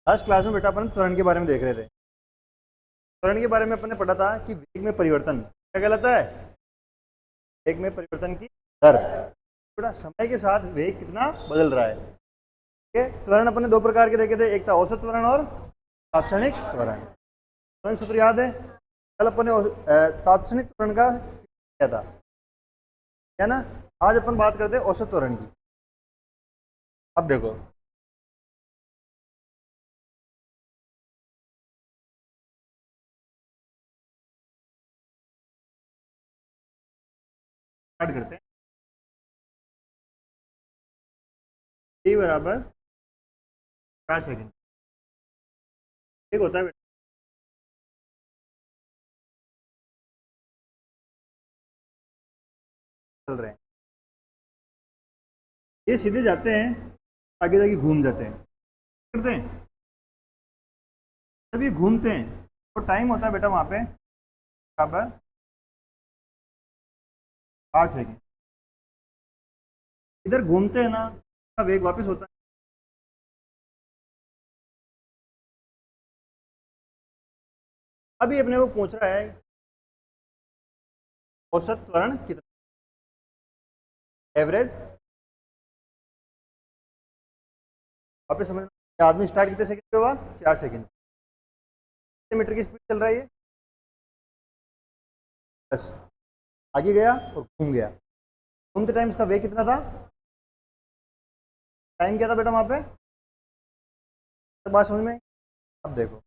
Last class में बेटा अपन त्वरण के बारे में देख रहे थे। त्वरण के बारे में अपन ने पढ़ा था कि वेग में परिवर्तन क्या कहलाता है? वेग में परिवर्तन की दर। बेटा समय के साथ वेग कितना बदल रहा है। ठीक है, त्वरण अपन ने दो प्रकार के देखे थे, एक था औसत त्वरण और तात्क्षणिक त्वरण। त्वरण सूत्र याद है? कल अपन ने तात्क्षणिक त्वरण का क्या था, है ना। आज अपन बात करते हैं औसत त्वरण की। अब देखो स्टार्ट करते हैं। t बराबर 4 सेकेंड ठीक होता है बेटा। चल रहे हैं, ये सीधे जाते हैं, आगे जाके घूम जाते हैं, करते हैं। जब ये घूमते हैं तो टाइम होता है बेटा वहां पे बराबर 8 सेकेंड। इधर घूमते हैं ना, वेग वापस होता है। अभी अपने को पूछ रहा है औसत त्वरण कितना, एवरेज। वापस समझ, आदमी स्टार्ट कितने सेकंड पे हुआ? 4 सेकंड। मीटर की स्पीड चल रहा है ये 10, आगे गया और घूम गया। घूमते टाइम इसका वेग कितना था? टाइम क्या था बेटा वहां पे? तो बात समझ में। अब देखो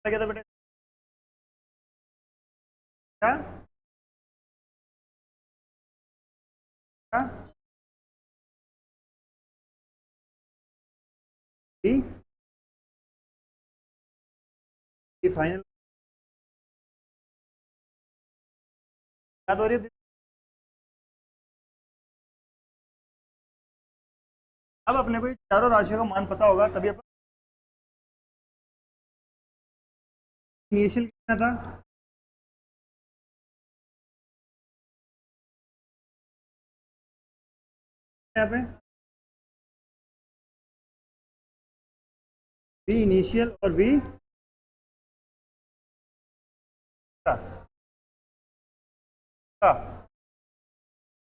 क्या था बेटा, क्या क्या फाइनल याद हो रही है? अब अपने को ये चारों राशियों का मान पता होगा तभी अपन इनिशियल कितना था, यहाँ पे वी इनिशियल और वी का,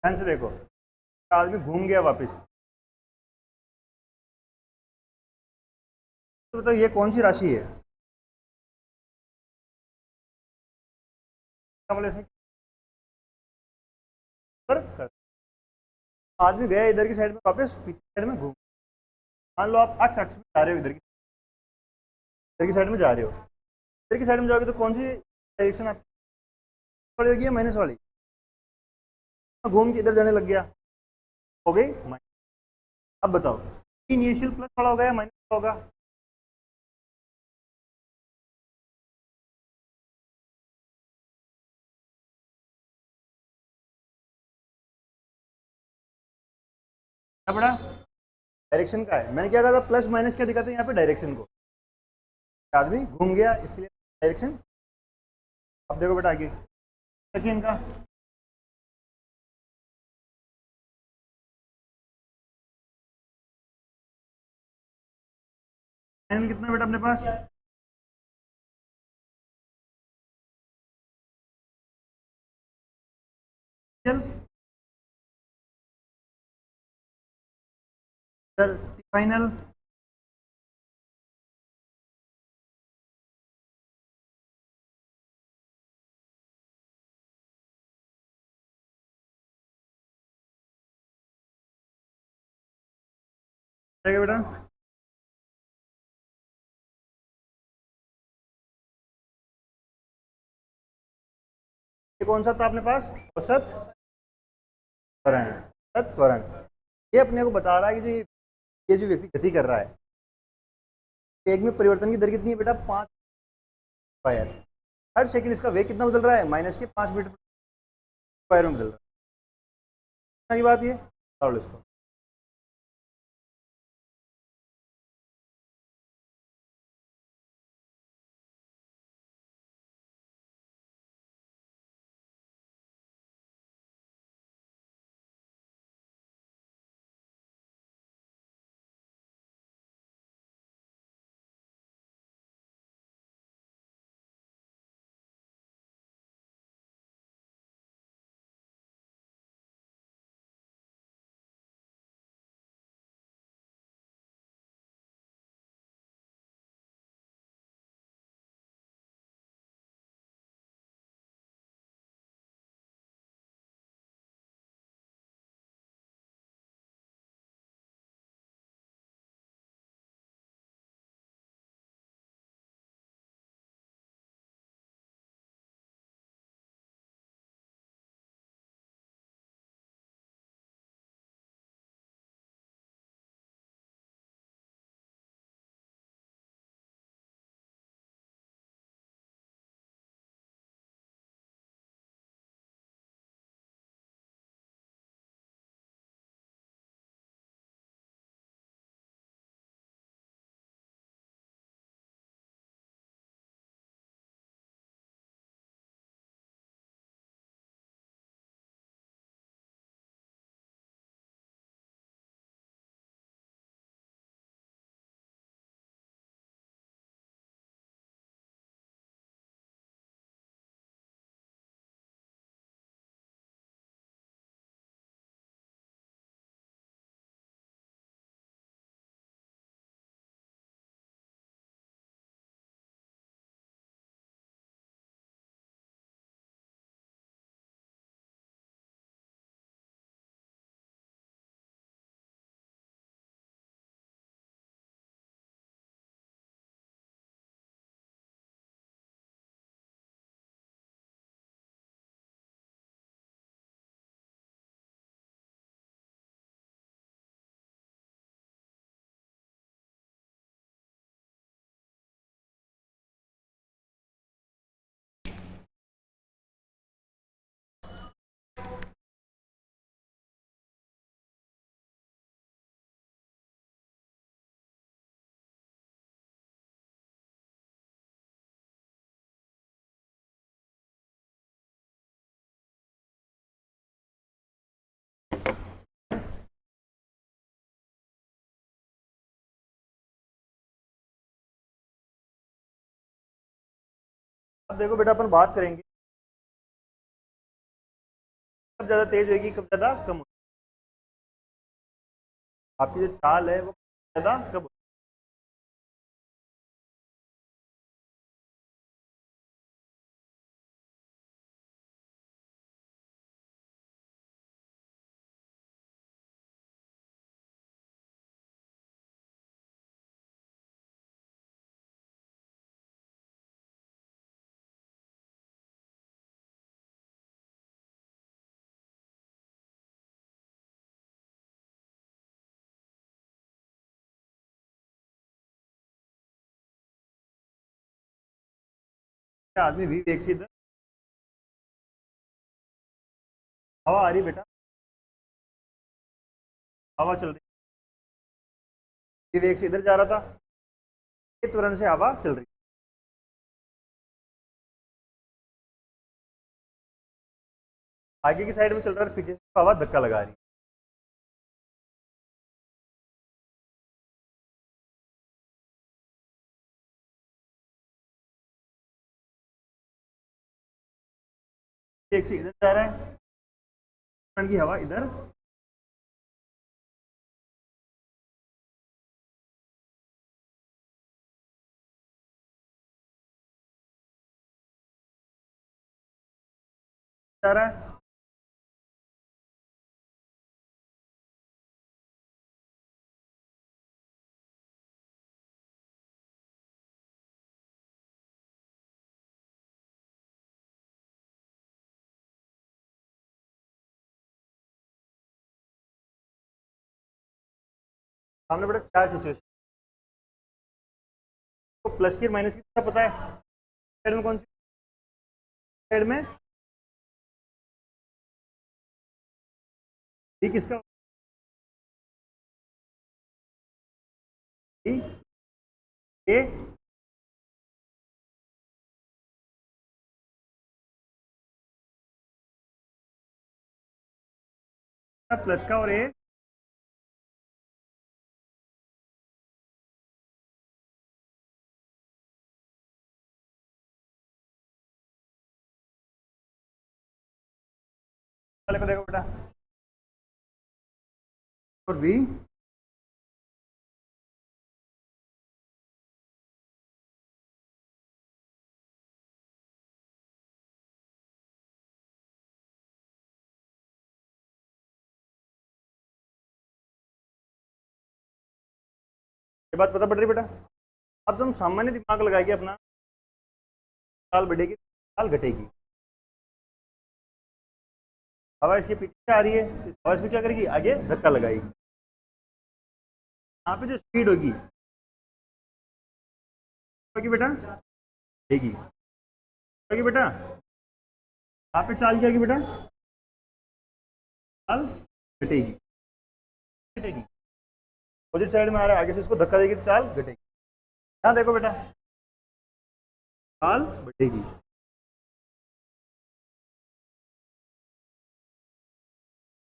ध्यान से देखो, आदमी घूम गया वापस। तो बताओ ये कौन सी राशि है? क्या बोले इसमें? पर आदमी गया इधर की साइड में वापस पीछे साइड में घूम। मान लो आप अक्स अक्स में जा रहे हो, इधर की साइड में जा रहे हो। इधर की साइड में जाओगे तो कौन सी डायरेक्शन आपकी वाली होगी या माइनस वाली? घूम के इधर जाने लग गया, हो गई माइनस। अब बताओ इनिशियल प्लस वाला होगा या माइनस होगा? क्या पड़ा? डायरेक्शन का है। मैंने क्या कहा था, प्लस माइनस क्या दिखाते हैं यहाँ पे? डायरेक्शन को। आदमी घूम गया इसके लिए डायरेक्शन। अब देखो बेटा आगे देखिए इनका, फाइनल कितना बेटा अपने पास? चल सर फाइनल क्या बेटा? ये कौन सा था अपने पास? औसत त्वरण। औसत त्वरण ये अपने को बता रहा है कि जो ये जो व्यक्ति गति कर रहा है, वेग में परिवर्तन की दर कितनी है बेटा? 5 स्क्वायर। हर सेकंड इसका वेग कितना बदल रहा है? -5 मीटर स्क्वायर में बदल रहा की बात ये और इसको अब देखो बेटा अपन बात करेंगे कब ज़्यादा तेज होगी कब ज़्यादा कम होगी। आपकी जो चाल है वो ज़्यादा कब होगी। आदमी वी वेग से इधर हवा आ रही बेटा, हवा चल रही वी वेग से इधर जा रहा था, ये त्वरण से हवा चल रही, आगे की साइड में चल रहा है, पीछे से हवा धक्का लगा रही है। एक से इधर जा रहा है, त्वरण की हवा इधर जा रहा है। सामने बेटा क्या सिचुएशन, तो प्लस की माइनस की तरह पता है साइड में कौन सी साइड में v किसका v a प्लस का और a वाले को देखो बेटा और v ये बात पता पड़ रही बेटा। अब तुम सामान्य दिमाग लगाएगी अपना, चाल बढ़ेगी चाल घटेगी, हवा इसके पीछे आ रही है, हवा इसको क्या करेगी आगे धक्का लगाएगी, यहाँ पे जो स्पीड होगी बेटा बढ़ेगी, बेटा यहाँ पे चाल क्या होगी बेटा, चाल घटेगी, घटेगी अपोजिट साइड में आ रहा है, आगे से इसको धक्का देगी तो चाल घटेगी। यहाँ देखो बेटा चाल बढ़ेगी,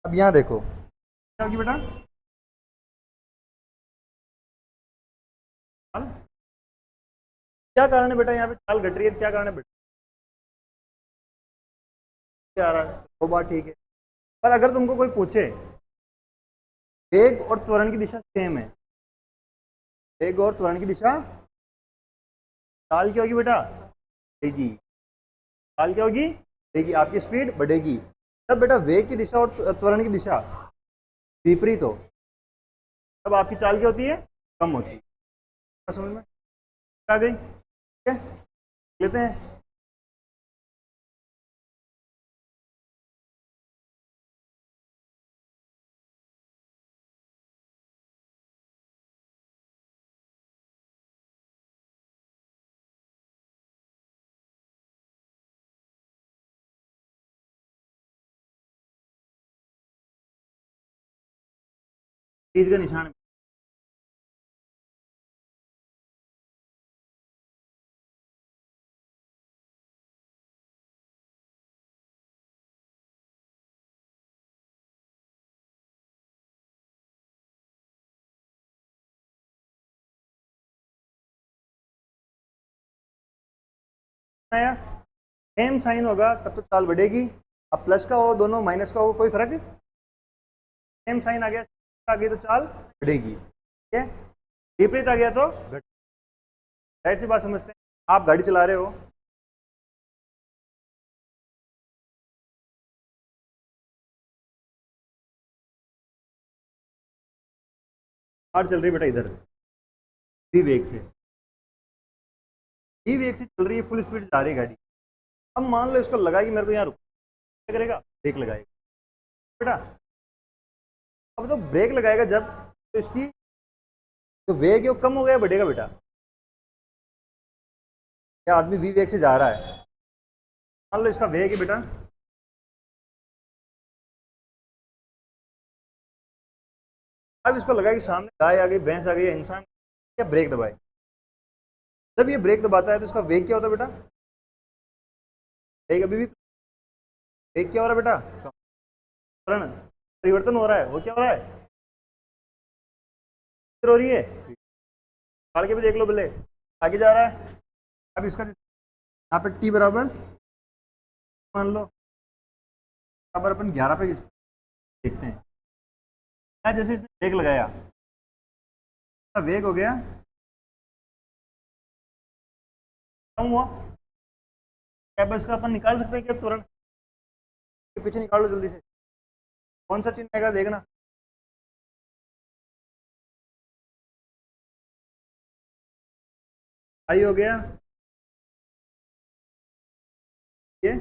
अब यहाँ देखो क्या होगी बेटा, चाल क्या कारण है बेटा, यहाँ पे चाल घट रही है, क्या कारण है बेटा, क्या आ रहा है, वो बात ठीक है। पर अगर तुमको कोई पूछे वेग और त्वरण की दिशा सेम है, वेग और त्वरण की दिशा, चाल क्या होगी बेटा बढ़ेगी, चाल क्या होगी बढ़ेगी, आपकी स्पीड बढ़ेगी। तब बेटा वेग की दिशा और त्वरण की दिशा विपरीत हो तब आपकी चाल क्या होती है, कम होती है। समझ में आ गई, ठीक है लेते हैं। तीर का निशान आया, सेम साइन होगा तब तो चाल बढ़ेगी, अब प्लस का हो दोनों माइनस का हो कोई फर्क, सेम साइन आ गया आ गई तो चाल बढ़ेगी, ठीक है विपरीत आ गया तो घट। जाहिर सी बात समझते हैं, आप गाड़ी चला रहे हो, कार चल रही है बेटा इधर वी वेग से, वी वेग से चल रही है, फुल स्पीड जा रही है गाड़ी। अब मान लो इसको लगा कि मेरे को यहाँ रुक, क्या करेगा ब्रेक लगाएगा बेटा, अब तो ब्रेक लगाएगा जब तो इसकी जो वेग है वो कम हो गया बढ़ेगा बेटा, क्या आदमी वी वेग से जा रहा है, मान लो इसका वेग है बेटा, अब इसको लगा कि सामने गाय आ गई भैंस आ गई या इंसान, क्या ब्रेक दबाए, जब ये ब्रेक दबाता है तो इसका वेग क्या होता है बेटा, वेग अभी भी, वेग क्या हो रहा है बेटा, त्वरण परिवर्तन हो रहा है, वो क्या हो रहा है, हो रही है, काल के भी देख लो बोले आगे जा रहा है। अब इसका यहाँ पे टी बराबर मान लो बराबर अपन 11 पे देखते हैं, जैसे इसने ब्रेक लगाया वेग हो गया कम हुआ, क्या बस इसका अपन निकाल सकते हैं क्या तुरंत, पीछे निकालो जल्दी से, कौन सा चिन्ह आएगा देखना, आई हो गया ये,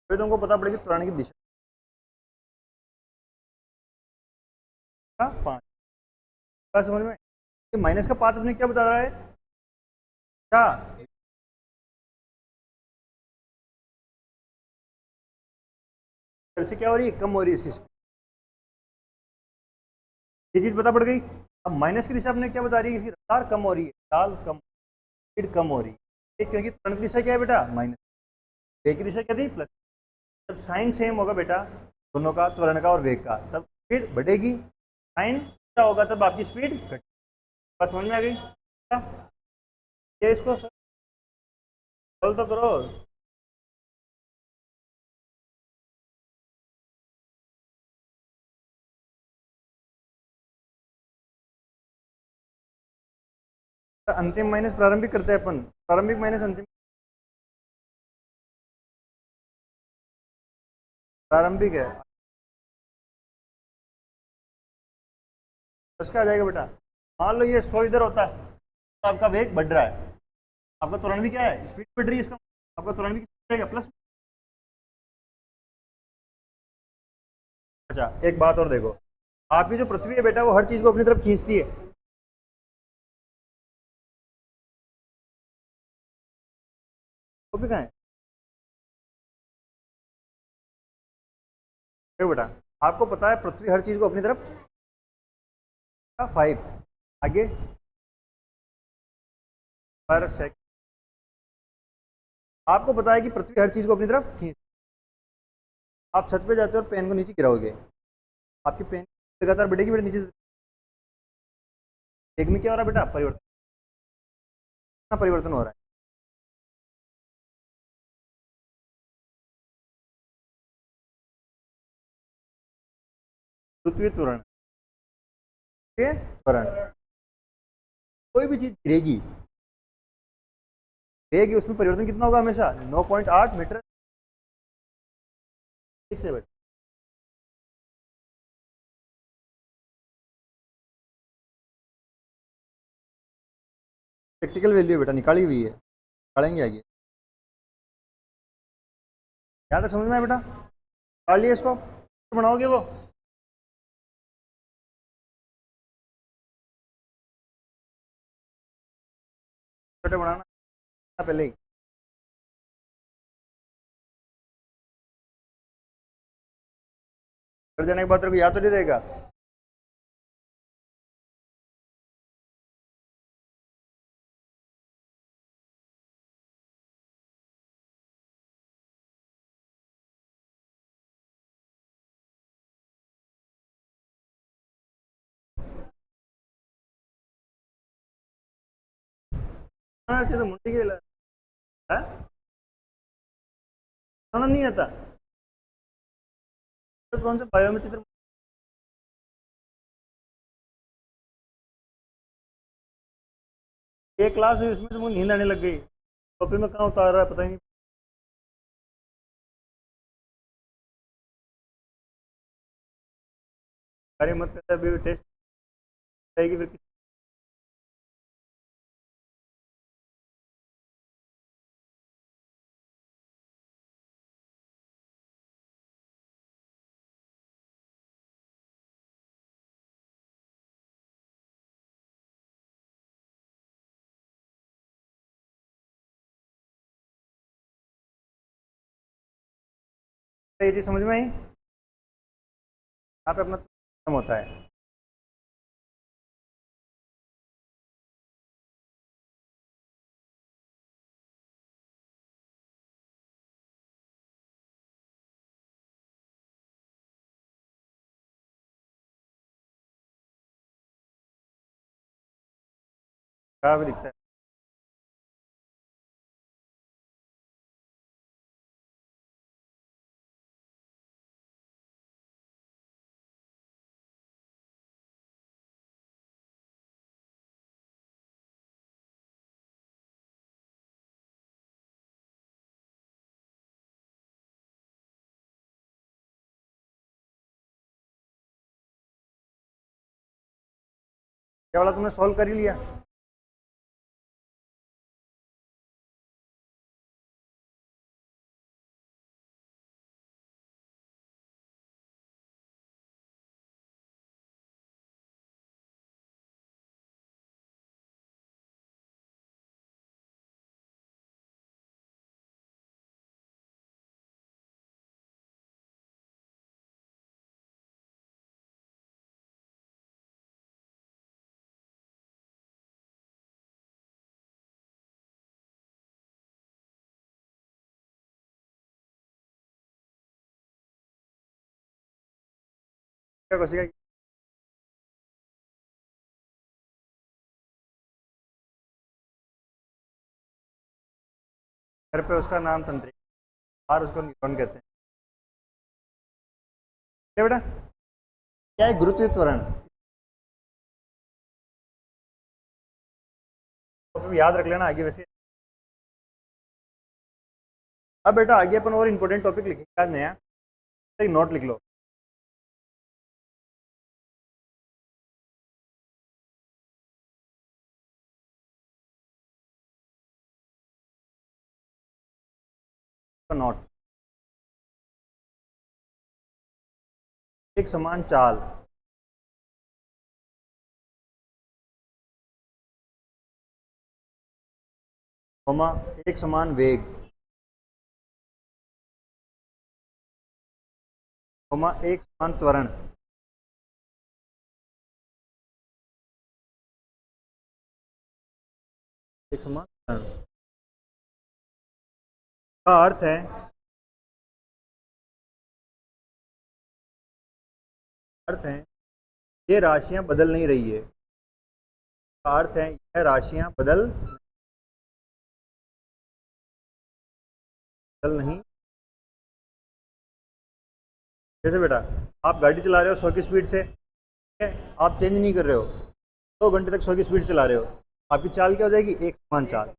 फिर तुमको पता पड़ेगी त्वरण की दिशा का 5, समझ में, माइनस का 5 अपने क्या बता रहा है, क्या से क्या हो रही है, कम हो रही है इसकी स्पीड। ये चीज पता पड़ गई। अब माइनस की दिशा अपने क्या बता रही है, इसकी रफ्तार कम हो रही है, चाल कम, स्पीड कम हो रही है। क्योंकि त्वरण की दिशा क्या है बेटा, माइनस। वेग की दिशा क्या थी, प्लस। जब साइन सेम होगा बेटा दोनों का, त्वरण का और वेग का, तब स्पीड बढ़ेगी। साइन क्या होगा तब आपकी स्पीड घटेगी। बस समझ में आ गई क्या? ये इसको सॉल्व तो करो। अंतिम माइनस प्रारंभिक करते हैं अपन, प्रारंभिक माइनस अंतिम। प्रारंभिक है, बस क्या आ जाएगा बेटा। मान लो ये 100 इधर होता है तो आपका वेग बढ़ रहा है, आपका त्वरण भी क्या है, स्पीड बढ़ रही है, इसका आपका त्वरण भी कितना रहेगा, प्लस। अच्छा एक बात और देखो, आपकी जो पृथ्वी है बेटा वो हर चीज को अपनी तरफ खींचती है। वो भी कहाँ है, देखो बेटा, आपको पता है पृथ्वी हर चीज को अपनी तरफ, 5 आगे पर सेकंड। आपको पता है कि पृथ्वी हर चीज को अपनी तरफ खींच, आप छत पे जाते हो और पेन को नीचे गिराओगे, आपकी पेन लगातार बढ़ेगी बेटा नीचे। एक में क्या हो रहा है बेटा, परिवर्तन, कितना परिवर्तन हो रहा है। पृथ्वी त्वरण, के त्वरण, कोई भी चीज गिरेगी, गिरेगी उसमें परिवर्तन कितना होगा हमेशा, 9.8 मीटर। ठीक से बेटा, प्रैक्टिकल वैल्यू है बेटा, निकाली हुई है, निकालेंगे आगे। यहाँ तक समझ में आया बेटा, निकाल लिया इसको, तो बनाओगे वो। छोटे बनाना पहले ही, कर देने के बाद तेरे को याद तो नहीं रहेगा। हाँ अच्छे तो मुंडी के हाँ? खाना नहीं आता तो कौन से बायो में चित्र, एक क्लास हुई उसमें तो मुझे नींद आने लग गई, कॉपी में कहाँ उतार रहा है पता ही नहीं। अरे मत कर, अभी टेस्ट आएगी फिर ये चीज समझ में आई, यहाँ पे अपना खत्म होता है। क्या भी दिखता है। क्या वाला तुमने सॉल्व कर ही लिया। क्या कोशिका घर पे उसका नाम तंत्रिका, बाहर उसको न्यूरॉन कहते हैं। क्या बेटा, क्या है गुरुत्वीय त्वरण? तो याद रख लेना आगे वैसे। अब बेटा आगे अपन और इंपॉर्टेंट टॉपिक लिखेंगे आज नया, एक नोट लिख लो। नोट, एक समान चाल, कोमा एक समान वेग, कोमा एक समान त्वरण, एक समान त्वरण का अर्थ है, अर्थ है ये राशियां बदल नहीं रही है, का अर्थ है यह राशियां बदल नहीं। जैसे बेटा आप गाड़ी चला रहे हो 100 की स्पीड से, ठीक है, आप चेंज नहीं कर रहे हो, 2 घंटे तक 100 की स्पीड चला रहे हो, आपकी चाल क्या हो जाएगी? एक समान चाल।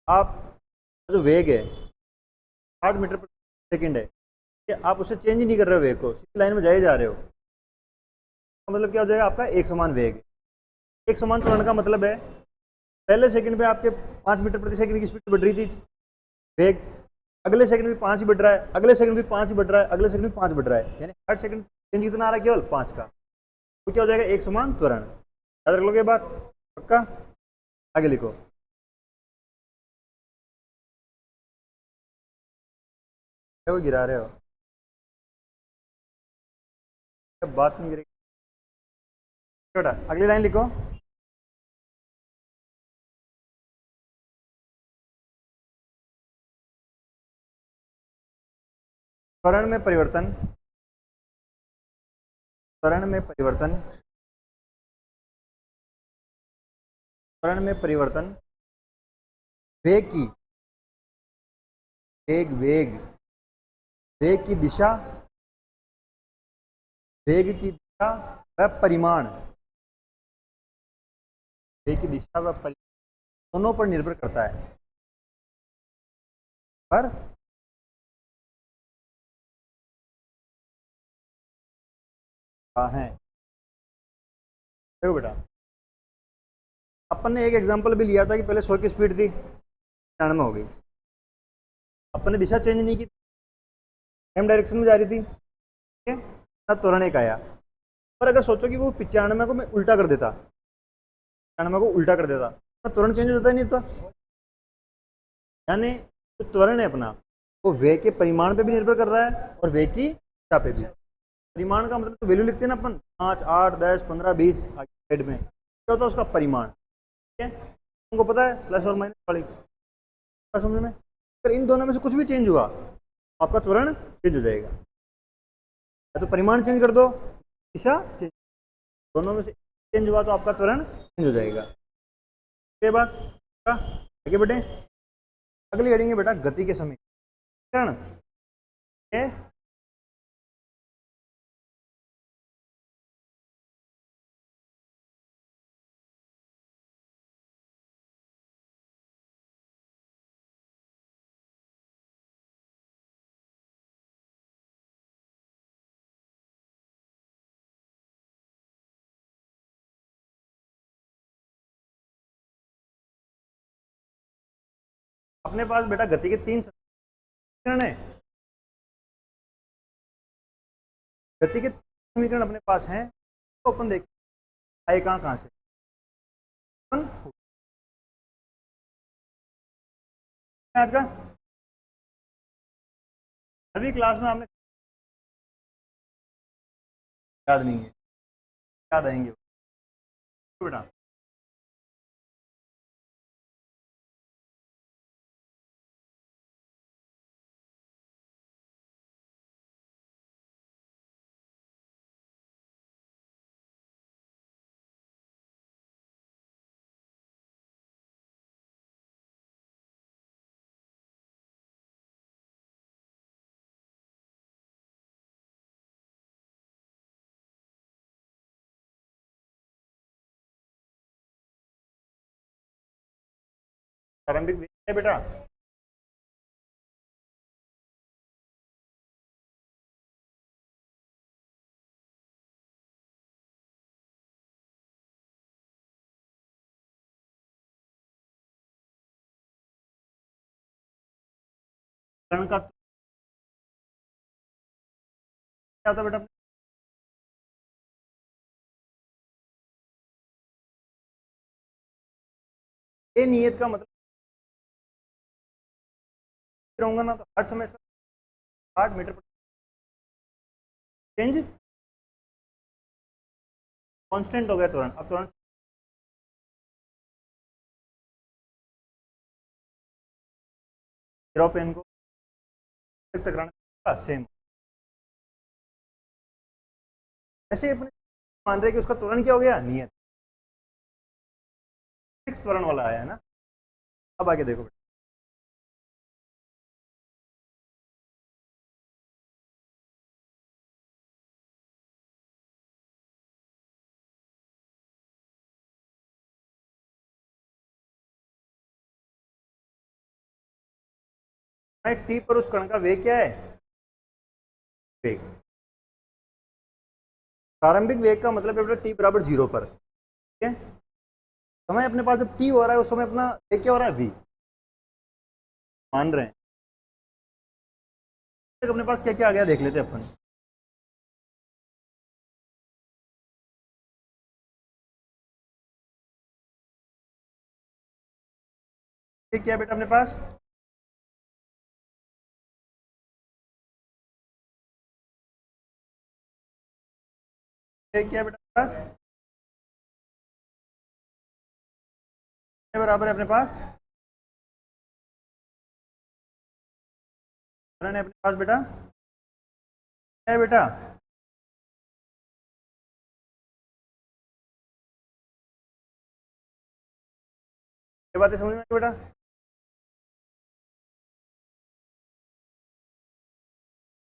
आप जो वेग है 60 मीटर पर सेकेंड है, ठीक है, आप उसे चेंज ही नहीं कर रहे हो, वेग को सीधी लाइन में जाए जा रहे हो, तो मतलब क्या हो जाएगा आपका? एक समान वेग। एक समान त्वरण का मतलब है पहले सेकंड पे आपके 5 मीटर प्रति सेकंड की स्पीड बढ़ रही थी वेग, अगले सेकंड भी 5 ही बढ़ रहा है, अगले सेकंड भी 5 ही बढ़ रहा है, अगले सेकंड भी 5 बढ़ रहा है, यानी हर सेकंड चेंज कितना आ रहा है? केवल 5 का। तो क्या हो जाएगा? एक समान त्वरण। याद रख लोगे ये बात? पक्का? आगे लिखो। क्या वो गिरा रहे हो? जब बात नहीं करेगी बेटा, अगली लाइन लिखो। त्वरण में परिवर्तन, त्वरण में परिवर्तन, त्वरण में परिवर्तन वेग की, वेग वेग की दिशा, वेग की दिशा व परिमाण, वेग की दिशा व परिमाण दोनों पर निर्भर करता है। पर है, देखो बेटा अपन ने एक एग्जांपल भी लिया था कि पहले 100 की स्पीड थी, 95 हो गई, अपन ने दिशा चेंज नहीं की, सेम डायरेक्शन में जा रही थी, ठीक है, तब त्वरण एक आया। पर अगर सोचो कि वो 95 को मैं उल्टा कर देता, 95 को उल्टा कर देता, तो त्वरण चेंज होता ही नहीं था। यानी जो त्वरण है अपना, वो वेग के परिमाण पे भी निर्भर कर रहा है और वेग की दिशा पे भी। परिमाण का मतलब तो वैल्यू लिखते हैं ना अपन, 5, 8, 10, 15, 20 साइड में, क्या होता है उसका परिमाण, ठीक है, तुमको पता है प्लस और माइनस वाली समझ में। अगर इन दोनों में से कुछ भी चेंज हुआ, आपका त्वरण चेंज हो जाएगा। या तो परिमाण चेंज कर दो, दिशा चेंज, दोनों में से चेंज हुआ तो आपका त्वरण चेंज हो जाएगा। उसके बाद आगे बढ़े, अगली हेडिंग है बेटा गति के समीकरण। अपने पास बेटा गति के 3 समीकरण है, गति के समीकरण अपने पास हैं, तो अपन देखें आए कहाँ कहाँ से। अपन आज का अभी क्लास में आपने याद नहीं है, याद आएंगे बेटा। प्रारंभिक वेग है बेटा, त्वरण का क्या होता है बेटा? ये नियत का मतलब रहूंगा ना, तो हर समय इसका 60 मीटर चेंज कांस्टेंट हो गया त्वरण। अब त्वरण गिराओ पेन को, टकराना सेम। ऐसे ही अपने मान रहे कि उसका त्वरण क्या हो गया, नियत, फिक्स त्वरण वाला आया है ना। अब आगे देखो बेटा, टी पर उस कण का वेग क्या है, वेग। प्रारंभिक वेग का मतलब है बेटा टी बराबर 0 पर, ठीक है। समय अपने पास जब टी हो रहा है उस समय अपना वेग क्या हो रहा है, वी, मान रहे हैं। तक अपने पास क्या क्या आ गया देख लेते हैं अपन। ये क्या है बेटा अपने पास, ये क्या है बेटा अपने पास, ये बराबर है अपने पास, त्वरण है अपने पास बेटा, क्या है बेटा, ये बातें समझ में आई बेटा।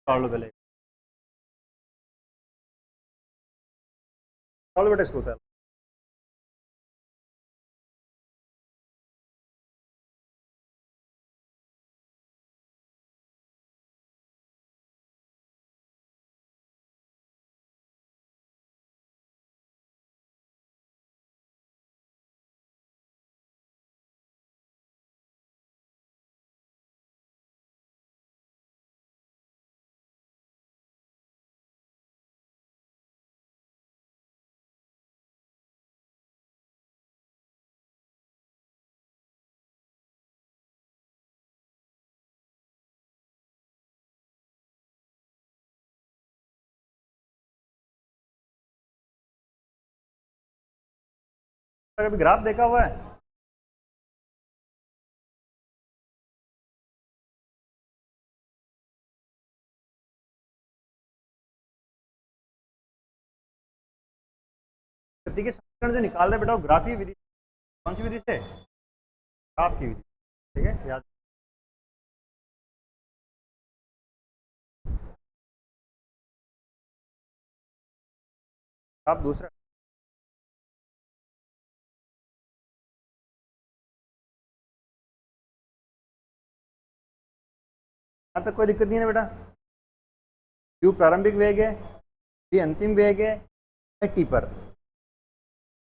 पढ़ लो पहले, पढ़ लो बेटा इसको होता है। अभी ग्राफ देखा हुआ है, गति के समीकरण जो निकाल रहे बेटा वो ग्राफीय विधि, कौन सी विधि से, ग्राफ की विधि, ठीक है याद। ग्राफ दूसरा, यहाँ तक कोई दिक्कत नहीं है ना बेटा। u प्रारंभिक वेग है, v अंतिम वेग है, टी पर,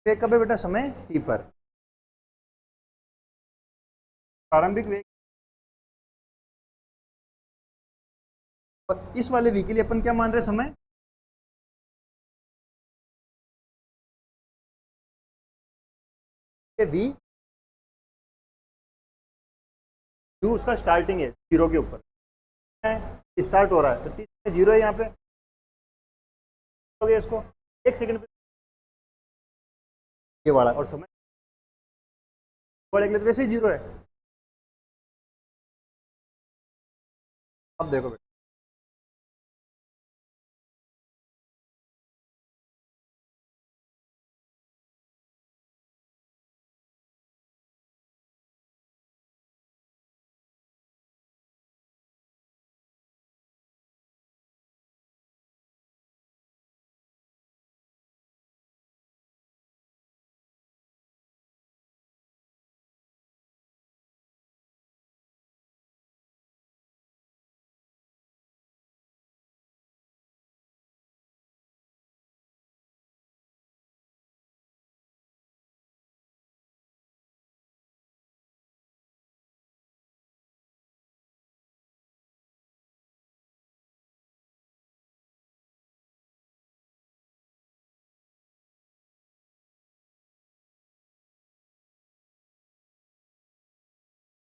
वेग कब है बेटा, समय टी पर। प्रारंभिक वेग, और इस वाले v के लिए अपन क्या मान रहे हैं, समय v, u उसका स्टार्टिंग है 0 के ऊपर है, स्टार्ट हो रहा है तो टी 0 है यहाँ पे, हो गया इसको 1 सेकंड पे ये वाला, और समय वाले के लिए तो वैसे ही 0 है। अब देखो बेटा,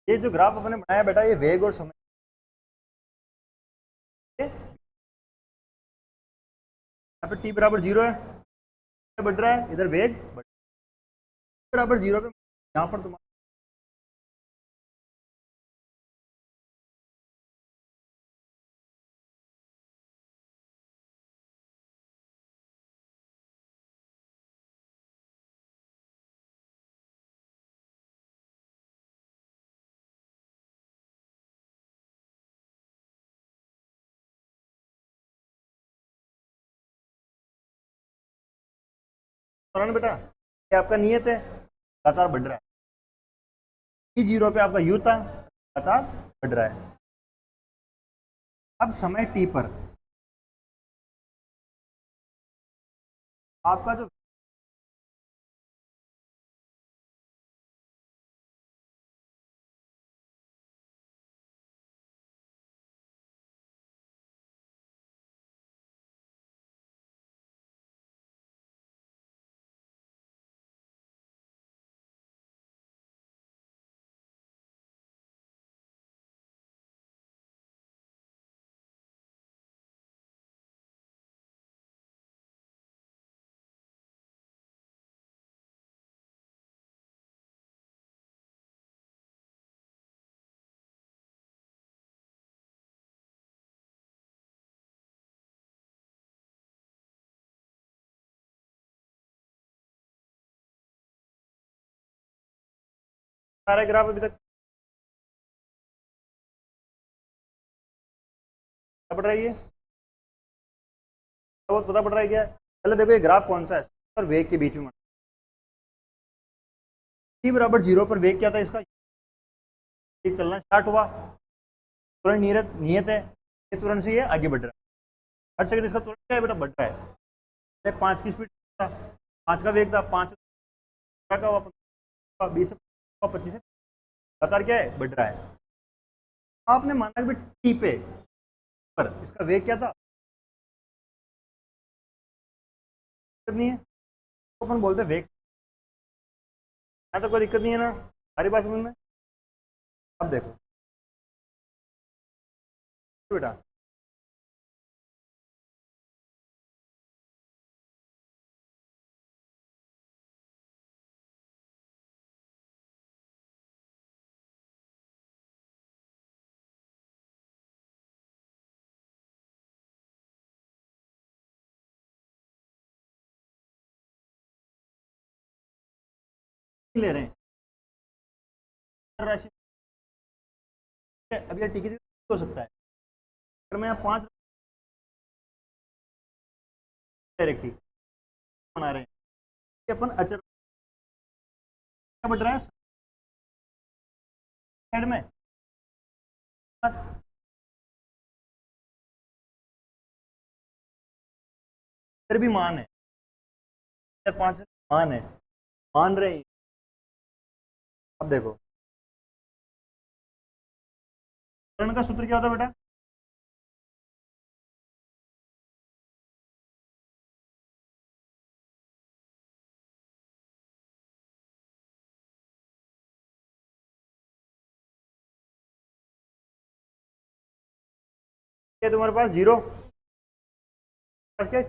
ये जो ग्राफ अपने बनाया बेटा, ये वेग और समय यहाँ पे t बराबर 0 है, बढ़ रहा है, इधर वेग बराबर 0 पे यहाँ पर तुम्हारा त्वरण बेटा, ये आपका नियत है, लगातार बढ़ रहा है। t0 पे आपका u था, लगातार बढ़ रहा है। अब समय t पर आपका जो सारा ग्राफ अभी तक पड़ रही है, बहुत पता पड़ रहा है क्या? पहले देखो ये ग्राफ कौन सा है और वेग के बीच में t बराबर 0 पर वेग क्या था इसका, ये चलना स्टार्ट हुआ, तुरंत नियत नियत है, ये तुरंत से ये आगे बढ़ रहा है, हर सेकंड इसका तुरंत क्या है बेटा, बढ़ रहा है। 5 की स्पीड था, 5 का वेग था, 5 का हुआ, 20 25 लगातार क्या है, बढ़ रहा है। आपने माना कि टी पे पर इसका वेग क्या था, दिक्कत नहीं है, तो अपन बोलते हैं वेग, यहाँ तो कोई दिक्कत नहीं है ना, हमारी बात समझ में। अब देखो बेटा, ले रहे हैं राशि, अब ये टिकट हो सकता है, अगर मैं यहाँ 5 डायरेक्टली बना रहे हैं कि अपन अचर क्या बढ़ रहा है साइड में, फिर भी मान है, 5 मान है, मान रहे हैं। अब देखो त्वरण का सूत्र क्या होता है बेटा, क्या तुम्हारे पास 0 क्या,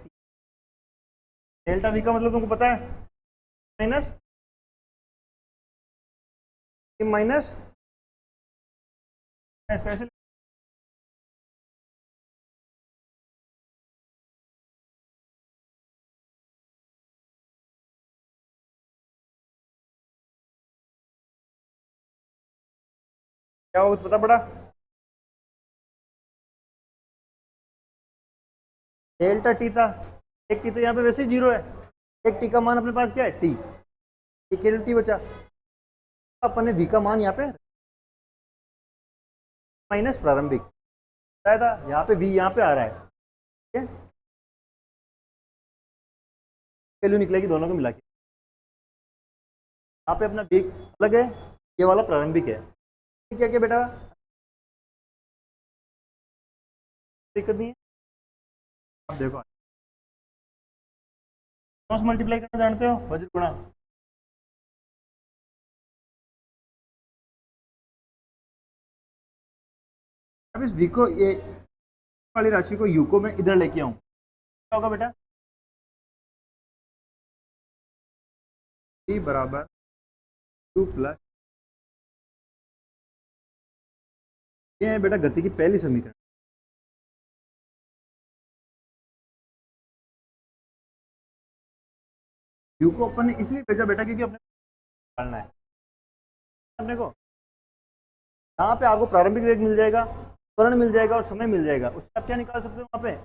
डेल्टा वी का मतलब तुमको पता है, माइनस माइनस स्पेशल, क्या होगा पता पड़ा, डेल्टा टी था, एक टी तो यहाँ पे वैसे ही 0 है, एक टी का मान अपने पास क्या है, टी, एक केवल टी बचा, अपन ने वी का मान यहाँ पे माइनस प्रारंभिक बताया था, यहाँ पे वी यहाँ पे आ रहा है, ठीक है, वैल्यू निकलेगी दोनों को मिला के, यहाँ पे अपना वी अलग है, ये वाला प्रारंभिक है, क्या क्या बेटा, दिक्कत नहीं है। अब देखो क्रॉस मल्टीप्लाई करना जानते हो, वज्र गुणा, अब इस v को ये वाली राशि को u को मैं इधर लेके आऊं, क्या होगा बेटा? v बराबर u प्लस, ये है बेटा गति की पहली समीकरण। u को अपन ने इसलिए भेजा बेटा क्योंकि अपने निकालना है अपने को। यहाँ पे आपको प्रारंभिक वेग मिल जाएगा, त्वरण मिल जाएगा और समय मिल जाएगा, उससे आप क्या निकाल सकते हो वहां पे?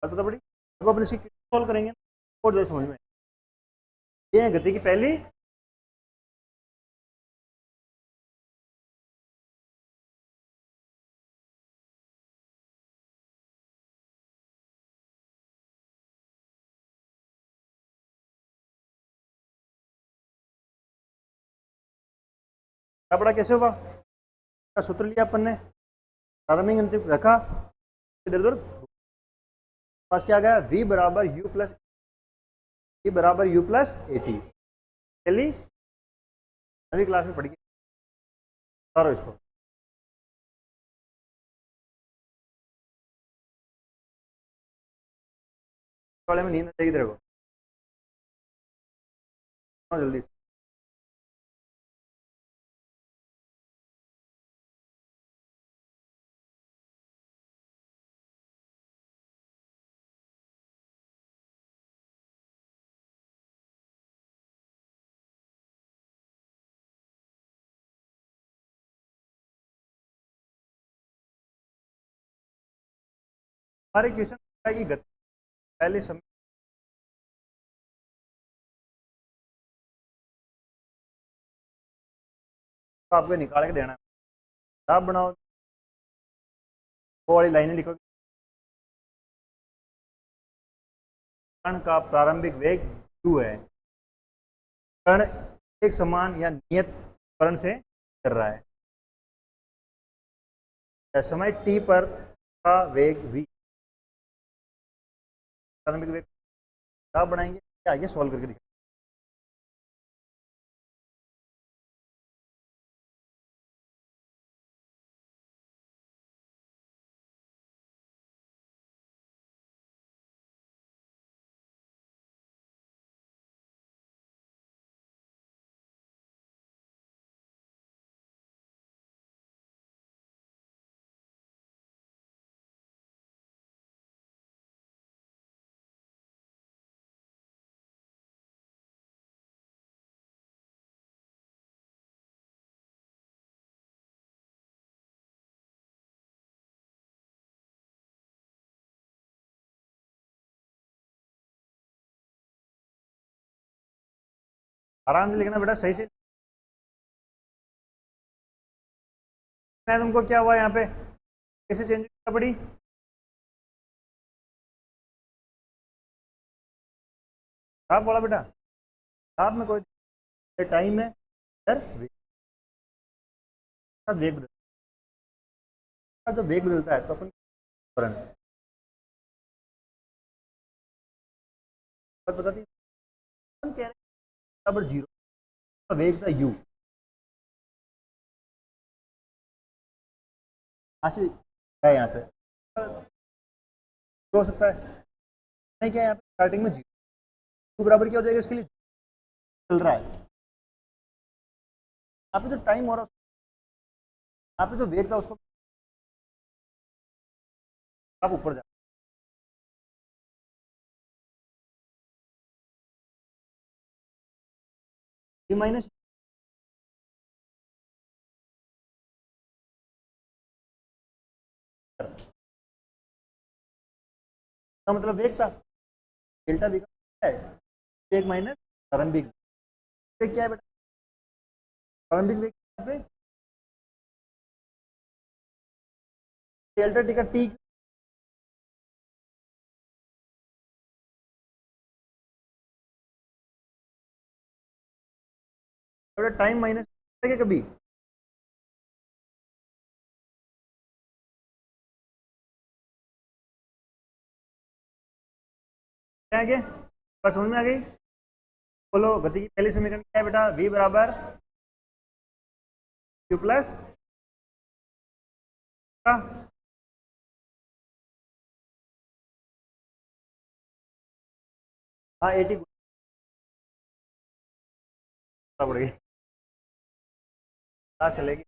पता पड़ी। अब अपन इसकी सॉल्व करेंगे और जो समझ में, ये है गति की पहली, क्या पड़ा कैसे होगा? का सूत्र लिया अपन ने, प्रारंभिक अंतिम रखा, इधर उधर पास क्या आ गया? v बराबर u प्लस, v बराबर u प्लस ए टी। चलिए नवी क्लास में पढ़िए, करो इसको। वाले में नींद चाहिए तेरे को, आओ जल्दी से। हमारे क्वेश्चन की गति पहले समय, तो आपको निकाल के देना है। आप बनाओ, वो वाली लाइनें लिखो। कण का प्रारंभिक वेग u है, कण एक समान या नियत त्वरण से कर रहा है, समय t पर का वेग v, प्रारंभिक वेग आप बनाएंगे, आगे सॉल्व करके दिखाएंगे। आराम से लिखना बेटा, सही से। मैं तुमको क्या हुआ यहाँ पे, कैसे चेंज करना पड़ी? आप बोला बेटा, आप में कोई टाइम है सर, वेग बदलता है, जब वेग बदलता है तो अपन त्वरण पता थी, अपन कह रहे हैं बराबर जीरो का वेग था u, ऐसे है यहाँ पे हो सकता है, नहीं क्या है यहाँ पे स्टार्टिंग में जीरो, u बराबर क्या हो जाएगा इसके लिए, चल रहा है। यहाँ पे जो टाइम हो रहा है, यहाँ पे जो वेग था उसको आप ऊपर जा, v माइनस, का मतलब वेग था, डेल्टा वेग है, वेग माइनस प्रारंभिक वेग, क्या है बेटा? प्रारंभिक वेग यहाँ पे डेल्टा टी का टी, टाइम माइनस कभी, क्या है क्या बस समझ में आ गई? बोलो गति की पहली समीकरण क्या है बेटा? v बराबर u प्लस का हाँ 80 पड़ेगी। हाँ चलेगी।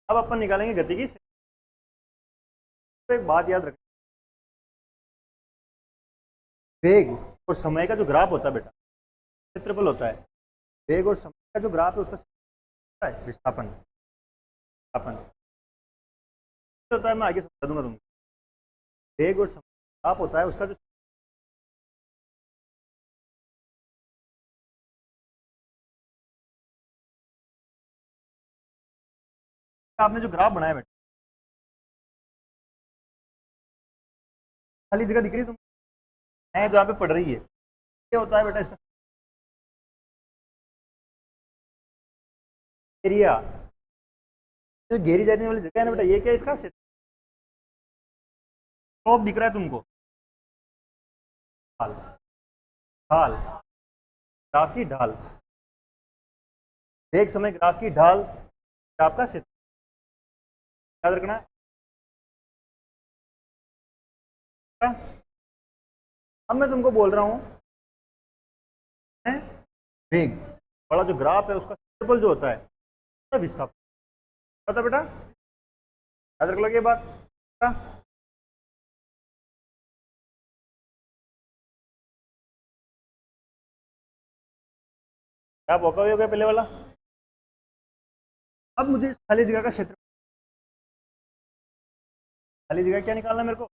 अब अपन निकालेंगे गति की। तो एक बात याद रखें, वेग और समय का जो ग्राफ होता है बेटा, क्षेत्रफल होता है। वेग और समय का जो ग्राफ है उसका होता है विस्थापन। विस्थापन होता है, मैं आगे समझा दूंगा तुमको। वेग और समय का ग्राफ होता है उसका जो, आपने जो ग्राफ बनाया बेटा, खाली जगह दिख रही है तुमको है जहाँ पे पड़ रही है, क्या होता है बेटा इसका एरिया। जो घेरी जाने वाली जगह है ना बेटा, ये क्या है इसका क्षेत्र। स्लोप दिख रहा है तुमको, ढाल। ढाल, ग्राफ की ढाल। एक समय ग्राफ की ढाल ग्राफ का क्षेत्र, याद रखना है। अब मैं तुमको बोल रहा हूं वेग वाला जो ग्राफ है उसका क्षेत्रफल जो होता है विस्थापन, पता बेटा, याद रख लो ये बात का? क्या मौका हो गया पहले वाला। अब मुझे इस खाली जगह का क्षेत्र, खाली जगह क्या निकालना है मेरे को,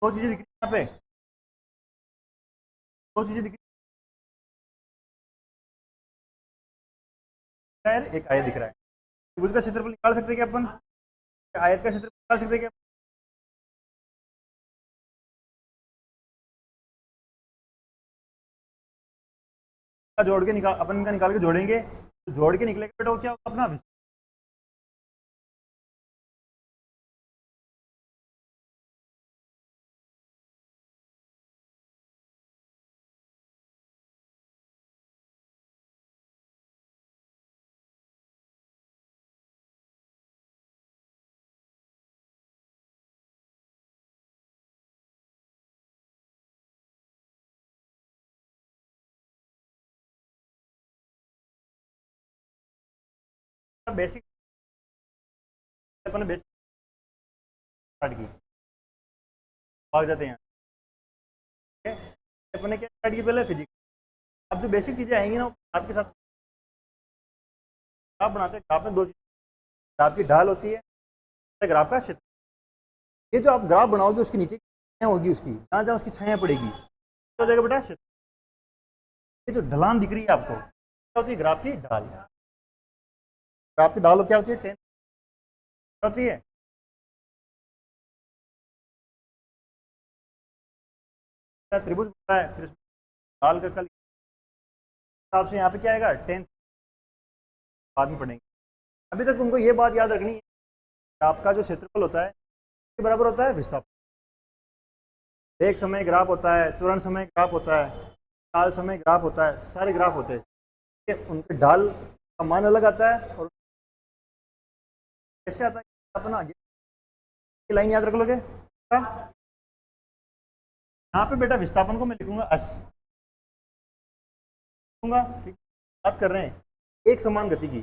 दो चीजें दिख रही है यहाँ पे, दो चीजें दिख रही है, एक आयत दिख रहा है। त्रिभुज का क्षेत्रफल निकाल सकते हैं क्या अपन, आयत का क्षेत्रफल निकाल सकते हैं क्या? जोड़ के निकाल, अपन इनका निकाल के जोड़ेंगे तो जोड़ के निकलेगा बेटा, वो क्या होगा अपना बेसिक। अपन बेसिक स्टार्ट की, भाग जाते हैं, ठीक है। अपन ने क्या स्टार्ट की पहले, फिजिक्स। अब जो बेसिक चीजें आएंगी ना वो ग्राफ के साथ, ग्राफ बनाते हैं। ग्राफ में दो चीज, ग्राफ की ढाल होती है, ग्राफ का क्षेत्र। ये जो आप ग्राफ बनाओगे उसके नीचे छाया होगी, उसकी जहाँ जहाँ उसकी छाया पड़ेगी तो हो जाएगा बेटा क्षेत्र। ये जो ढलान दिख रही है आपको क्या होती है, ग्राफ की ढाल। ग्राफ की ढाल क्या होती है, 10 होती है। त्रिभुज बनता है, फिर ढाल का कल हिसाब से यहाँ पे क्या आएगा 10, बाद में पढ़ेंगे। अभी तक तुमको ये बात याद रखनी है, आपका जो क्षेत्रफल होता है के बराबर होता है विस्थापन। एक समय ग्राफ होता है, तुरंत समय ग्राफ होता है, काल समय ग्राफ होता है, सारे ग्राफ होते हैं। ठीक है, उनके ढाल का मान अलग आता है और कैसे आता है अपना आगे की लाइन याद रख लोगे। यहाँ पे बेटा विस्थापन को मैं लिखूंगा अस, लिखूंगा ठीक। बात कर रहे हैं एक समान गति की,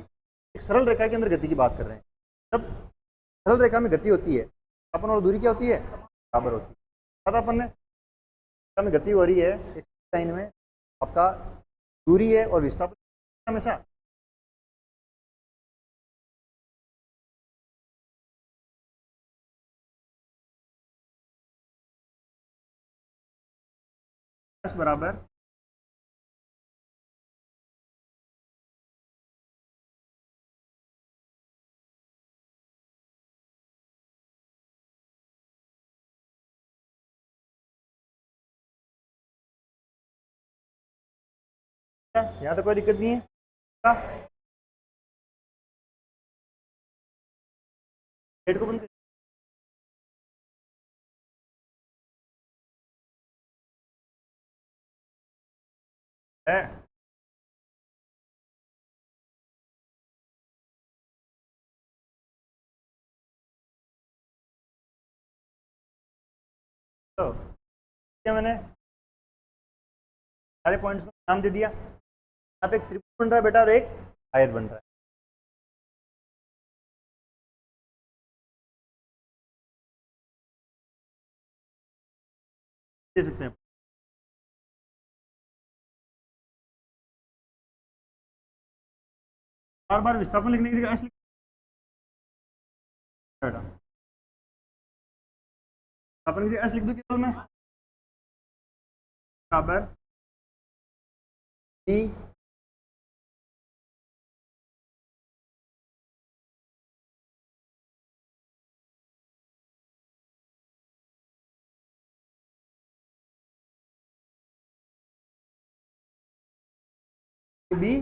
एक सरल रेखा के अंदर गति की बात कर रहे हैं। जब सरल रेखा में गति होती है अपन और दूरी क्या होती है, बराबर होती है। पता अपन ने रेखा में गति हो रही है एक लाइन में, आपका दूरी है और विस्थापन हमेशा बराबर यहाँ तो कोई दिक्कत नहीं है। गेट को बंद है। तो क्या मैंने सारे पॉइंट्स को नाम दे दिया। यहाँ पे एक त्रिभुज बन रहा है बेटा और एक आयत बन रहा है। दे सकते हैं। बार बार विस्थापन लिखने की जगह ऐसे बेटा विस्थापन की जगह ऐसे लिख दूं केवल मैं, बराबर ई बी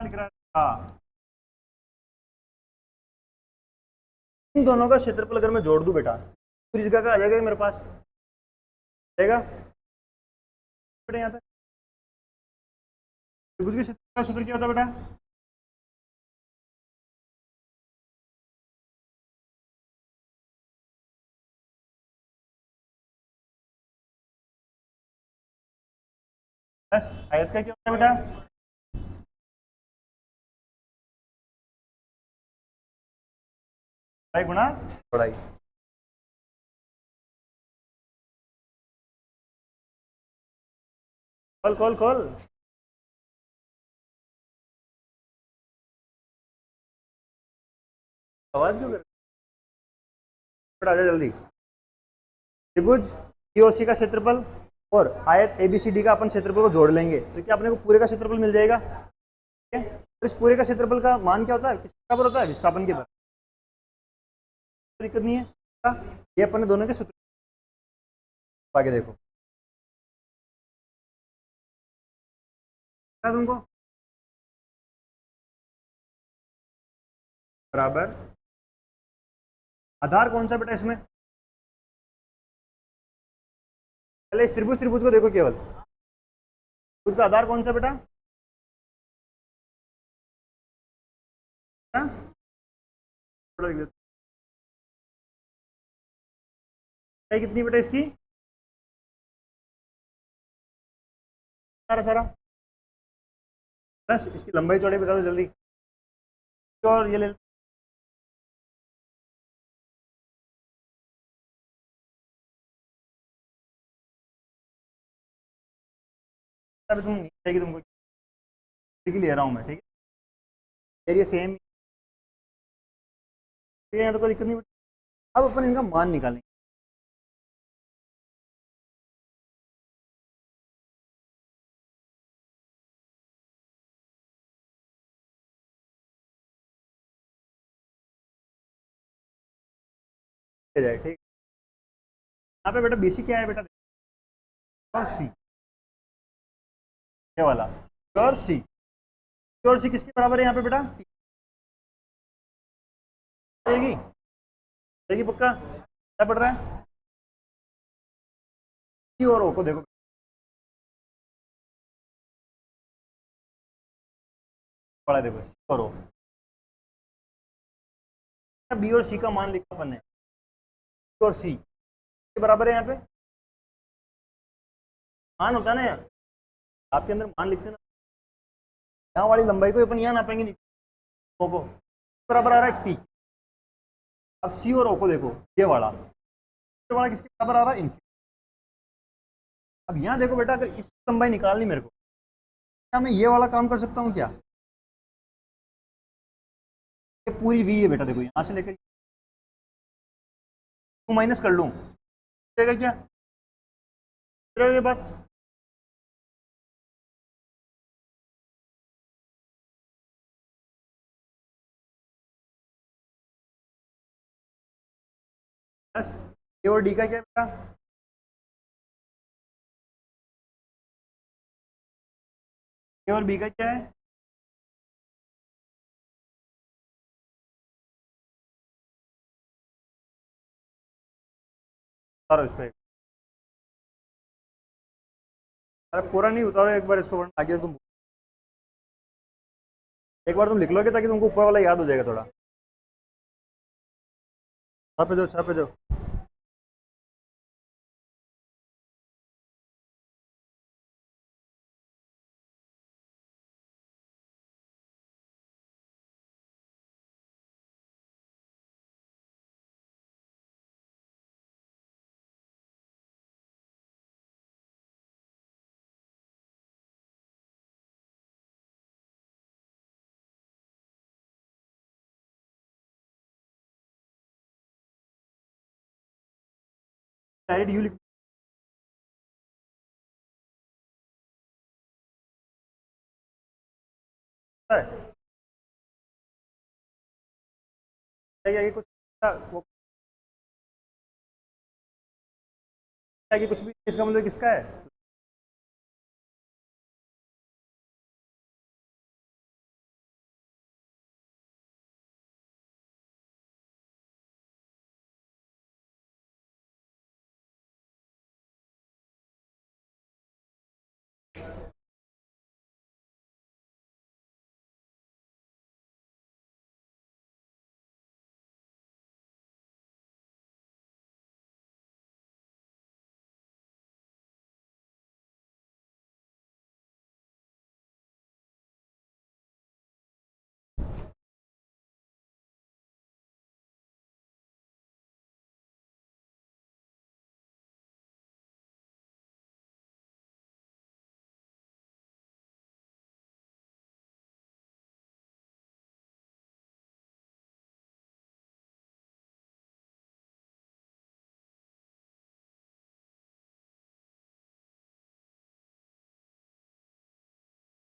लिख रहा है। हाँ, इन दोनों का क्षेत्रफल अगर मैं जोड़ दूं बेटा पूरी जगह का आ जाएगा मेरे पास, आएगा बेटा। यहाँ तक त्रिभुज के क्षेत्र का सूत्र क्या होता है बेटा? बस आयत का क्या होता है बेटा? गुणा चौड़ाई। खोल खोल खोल। आवाज क्यों कर बेटा? आ जा जल्दी। त्रिभुज ईओसी का क्षेत्रफल और आयत एबीसीडी का अपन क्षेत्रफल को जोड़ लेंगे तो क्या अपने को पूरे का क्षेत्रफल मिल जाएगा। ठीक है, तो इस पूरे का क्षेत्रफल का मान क्या होता है, किसके बराबर होता है? विस्थापन के बराबर। दिक्कत नहीं है। ये अपन ने दोनों के सूत्र आगे देखो क्या तुमको बराबर आधार कौन सा बेटा इसमें? पहले इस त्रिभुज त्रिभुज को देखो केवल, उसका आधार कौन सा बेटा? हाँ? थोड़ा लिख देते हैं। कितनी बेटा इसकी? सारा सारा बस इसकी लंबाई चौड़ाई बता दो जल्दी। और ये ले लो। अरे तुम नहीं आएगी तुमको, ठीक ही ले रहा हूँ मैं। ठीक है, फिर ये सेम। ठीक है, यहाँ तो कोई दिक्कत नहीं बेटा। अब अपन इनका मान निकालेंगे। जाए ठीक। यहाँ पे बेटा बीसी क्या है बेटा? और सी, ये वाला और सी। और सी किसके बराबर है यहाँ पे बेटा? रहेगी, रहेगी पक्का। क्या पड़ रहा है? सी और ओ को देखो, पढ़ा देखो सी और ओ। बी और सी का मान लिखा अपन ने, सी और सी के बराबर है यहाँ पे। मान होता है ना यहाँ, आपके अंदर मान लिखते हैं ना, यहाँ वाली लंबाई को अपन यहाँ नापेंगे नहीं, ओ को बराबर आ रहा है टी। अब सी और ओ को देखो, ये वाला किसके बराबर आ रहा है? इनके। अब यहाँ देखो बेटा, अगर इस लंबाई निकालनी मेरे को, क्या मैं ये वाला काम कर सकता हूँ क्या? ये पूरी वी है बेटा, देखो यहाँ से लेकर माइनस कर लूँ, क्या ये बात? प्लस ए और डी का क्या है बेटा? ए और बी का क्या है? उतारो इस पे। अरे पूरा नहीं उतारो, एक बार इसको वरना आगे तुम एक बार तुम लिख लोगे ताकि तुमको ऊपर वाला याद हो जाएगा थोड़ा। छापे दो, छापे दो। डायरेक्ट यू लिखता है क्या ये कुछ? वो क्या ये कुछ भी इसका मतलब किसका है?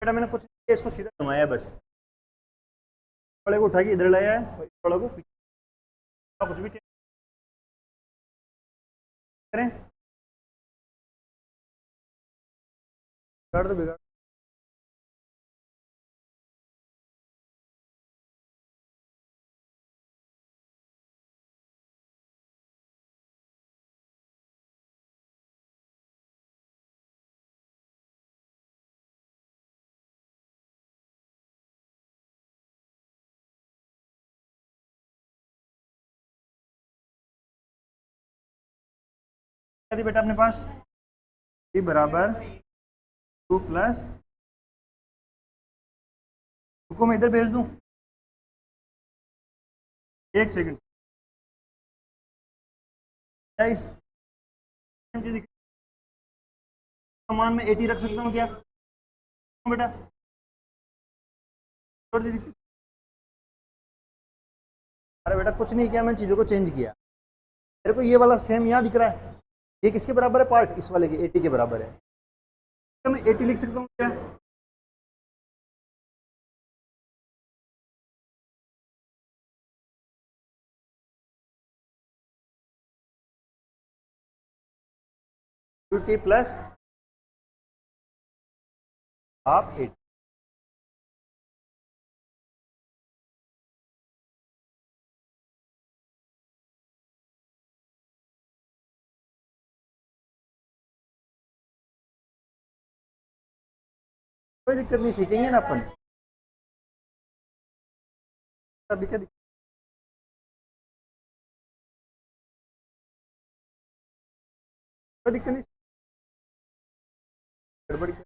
बेटा मैंने कुछ नहीं किया, इसको सीधा घुमाया है बस। बड़े को उठा के इधर लाया है और बड़े को पीछे कुछ भी चेंज करें। बिगाड़ दो, बिगाड़। क्या थी बेटा अपने पास? ई बराबर 2 प्लस, रुको मैं इधर भेज दूं। एक सेकंड। क्या इस सामान में 80 रख सकता हूँ क्या बेटा? छोड़ दी। अरे बेटा कुछ नहीं किया, मैंने चीज़ों को चेंज किया। मेरे को ये वाला सेम यहाँ दिख रहा है। ये किसके बराबर है? पार्ट इस वाले के 80 के बराबर है, तो मैं 80 लिख सकता हूँ क्या? 2t plus half 80। कोई दिक्कत नहीं, सीखेंगे ना अपन। अभी क्या दिक्कत? कोई दिक्कत नहीं। गड़बड़ क्या?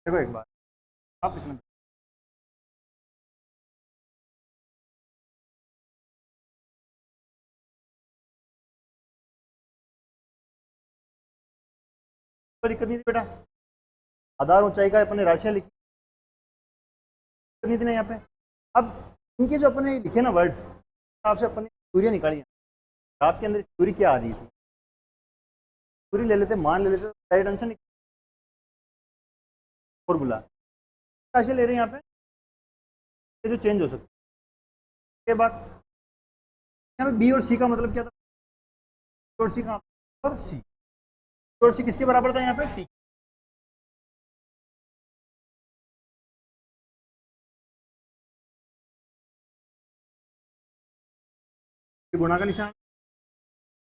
देखो एक बार, आप इसमें कोई दिक्कत नहीं थी बेटा। आधार ऊंचाई का अपने राशियां लिखी नहीं थी ना यहाँ पे। अब इनके जो अपने लिखे ना वर्ड्स, आपसे अपने सूर्य निकालिए। आपके अंदर सूर्य क्या आ रही थी? सूर्य ले लेते, मान ले लेते, डायरेक्ट आंसर फॉर्मूला। राशि ले रहे हैं यहाँ पे, ये जो चेंज हो सकती है। उसके बाद यहाँ पे बी और सी का मतलब क्या था, बी और सी कहाँ और सी, और सी किसके बराबर था यहाँ पे, टी। गुणा का निशान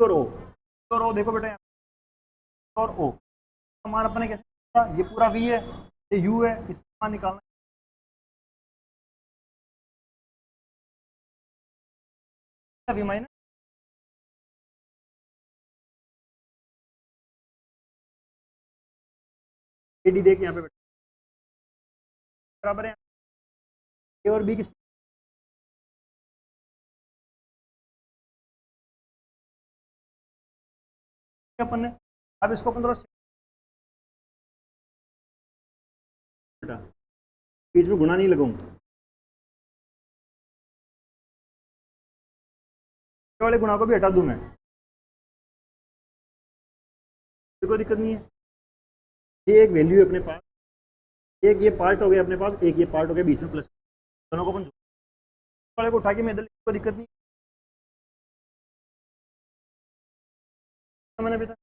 और ओ, और ओ देखो बेटा यहाँ पे, और ओ हमारा अपने कैसे, ये पूरा वी है, ये यू है, इसका मान निकालना है वी माइनस ए डी, देख यहाँ पे बेटा बराबर है, ए और बी किस अपन ने, अब इसको अपन थोड़ा बेटा बीच में गुणा नहीं लगाऊंगा, वाले गुणा को भी हटा दूं मैं, कोई दिक्कत नहीं है। ये एक वैल्यू है अपने पास, एक ये पार्ट हो गया अपने पास, एक ये पार्ट हो गया बीच में प्लस, दोनों को अपन वाले को उठा के मैं इधर, कोई दिक्कत नहीं है, मैंने अभी तक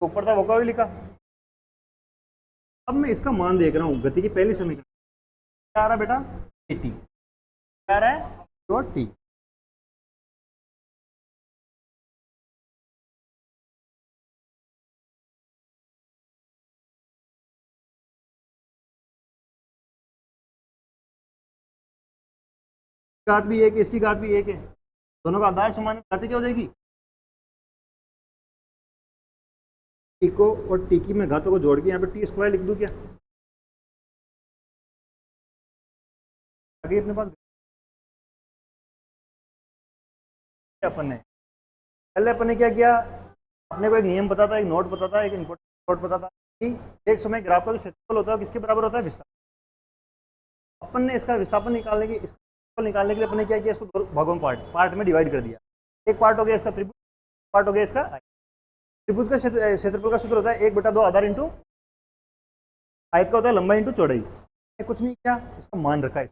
ऊपर था वो का भी लिखा। अब मैं इसका मान देख रहा हूँ, गति की पहली समीकरण क्या आ रहा है बेटा, टी क्या आ रहा है, तो टी। घात भी एक है, इसकी घात भी एक है, दोनों का आधार समान है, घाती क्या हो जाएगी, टी को और टी की मैं घातों को जोड़ के यहाँ पे टी स्क्वायर लिख दूं क्या, आगे अपने पास अपन ने, पहले अपन ने क्या किया, अपने को एक नियम पता था, एक नोट पता था, एक इम्पोर्टेंट नोट पता था कि एक समय ग्राफ का जो क्षेत्रफल होता है किसके बराबर होता है, विस्थापन। अपन ने इसका विस्थापन निकालने की, इसको निकालने के लिए अपन ने क्या किया, इसको दो भागों में पार्ट पार्ट में डिवाइड कर दिया। एक पार्ट हो गया इसका त्रिभुज, पार्ट हो गया इसका त्रिभुज का क्षेत्रफल का सूत्र होता है 1/2 आधार इंटू आयत का होता है लंबाई इंटू चौड़ाई। कुछ नहीं किया, इसका मान रखा है,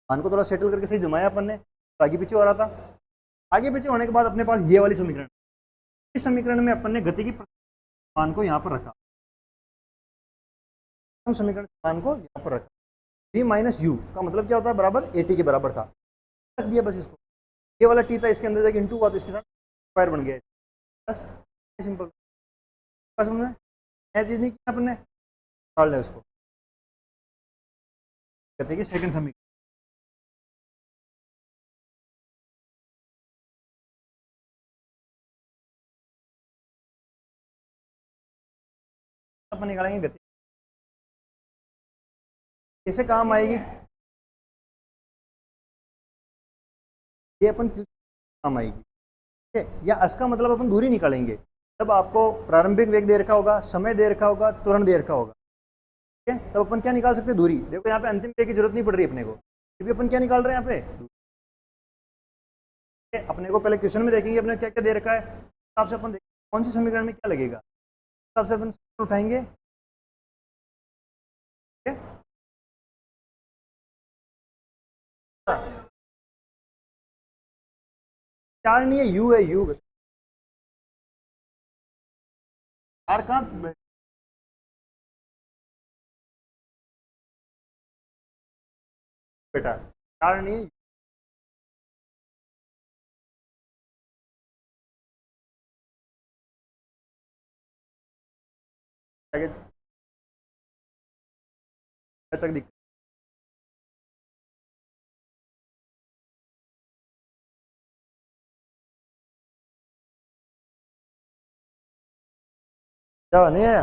मान को थोड़ा सेटल करके सही जमाया अपन ने, तो आगे पीछे हो रहा था। आगे पीछे होने के बाद अपने पास ये वाली समीकरण, इस समीकरण में अपन ने गति की मान को यहाँ पर रखा, हम समीकरण मान को यहाँ पर रखा, v माइनस यू का मतलब क्या होता है, बराबर ए टी के बराबर था, रख दिया बस इसको, ये वाला टी था इसके अंदर जाके इंटू हुआ तो इसके साथ स्क्वायर बन गया, बस सिंपल। बस हमने नया चीज नहीं किया अपन ने, निकाल लिया उसको, कहते हैं कि सेकंड समीकरण अपन निकालेंगे, गति कैसे काम आएगी, ये अपन क्यों काम आएगी, ठीक है, या अस का मतलब अपन दूरी निकालेंगे, जब आपको प्रारंभिक वेग दे रखा होगा, समय दे रखा होगा, त्वरण दे रखा होगा, ठीक है, तब अपन क्या निकाल सकते हैं, दूरी। देखो यहाँ पे अंतिम वेग की जरूरत नहीं पड़ रही अपने को, फिर भी अपन क्या निकाल रहे हैं यहाँ पे, अपने को पहले क्वेश्चन में देखेंगे अपने क्या क्या दे रखा है, हिसाब से अपन देखेंगे कौन सी समीकरण में क्या लगेगा, हिसाब से अपन उठाएंगे, ठीक है। चार नहीं है, यू है, यू चार कहाँ बेटा, चार नहीं है, आगे तक दिख जाओ नहीं है,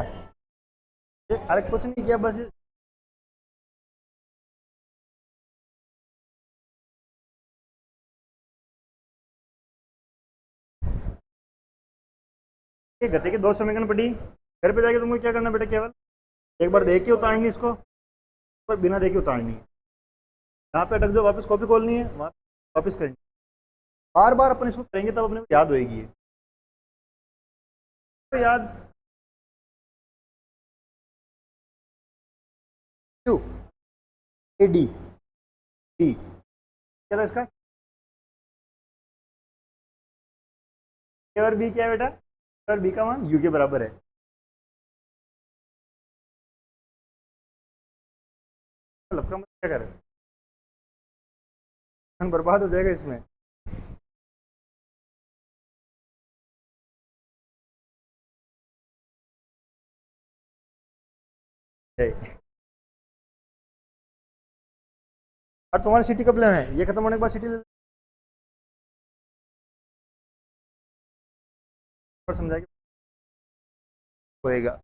अरे कुछ नहीं किया बस, ये गति के दो समीकरण पड़ी, घर पे जाके तुमको क्या करना बेटा, केवल एक बार देख के उतारनी इसको, पर बिना देखे उतारनी है, यहाँ पे अटक जाओ, वापस कॉपी खोलनी है, वहाँ वापस करनी है। बार बार अपन इसको करेंगे तब अपने को याद होएगी ये तो याद। क्यू ए डी डी क्या था इसका? ए और बी क्या है बेटा? ए और बी का मान यू के बराबर है। मतलब का मतलब क्या कर, बर्बाद हो जाएगा इसमें। है। और तुम्हारी सिटी कब लेना है? ये खत्म होने के बाद सिटी समझाएगी होएगा।